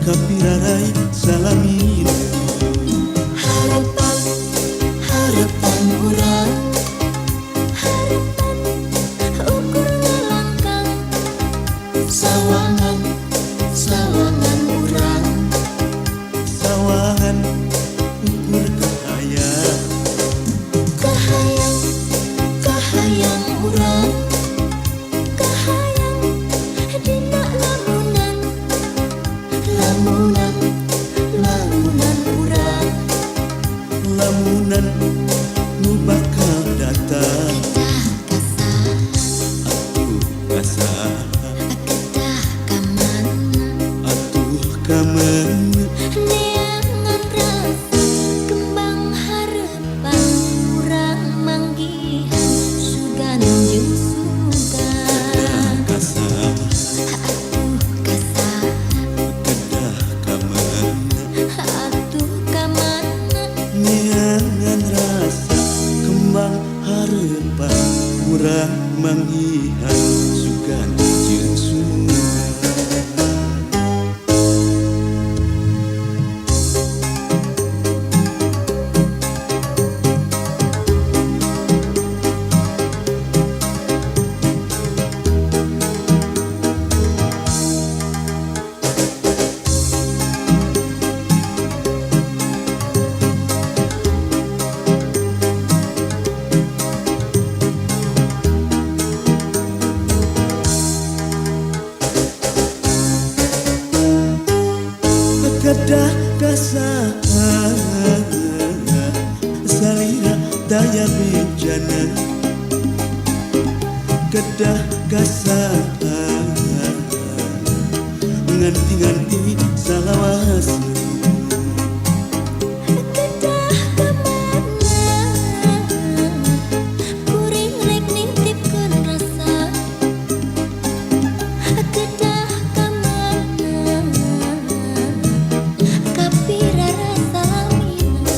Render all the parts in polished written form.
kapirarai salamina. Harapan, harapan urang, harapan ukur ngalangkang. Sawangan, sawangan urang, Sawangan ukur kahayang. kahayang, kahayang urang, kahayang dina lamunan, lamunan, lamunan urang. Lamunan nu bakal datang. Kedah kasah, Atuh kasa, kedah kamana, atuh kamana. neangan rasa kembang harapan urang manggihan sugan jeung sugan. Kasa, Atuh kasah, kedah kamana. atuh kamana, Neangan rasa kembang harapan urang manggihan sugan jeung sugan. Kedah kasa salira daya bejana. Kedah kasa nganti-nganti salawase. kedah kamana, kuring rek nitipkeun rasa. Kedah kamana, kapirara salamina.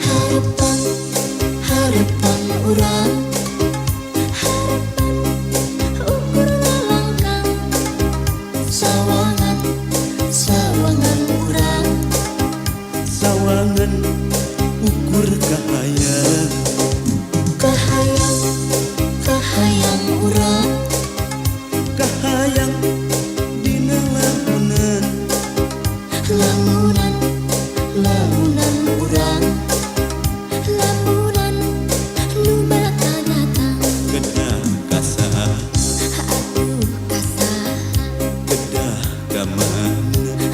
Harapan, harapan urang, harapan ukur ngalangkang. Sawangan, sawangan urang, Sawangan ukur kahayang. kahayang, kahayang urang, Kahayang dina lamunan. lamunan, lamunan urang, lamunan nu bakal datang. Kedah kasa, Atuh kasah, kedah kamana.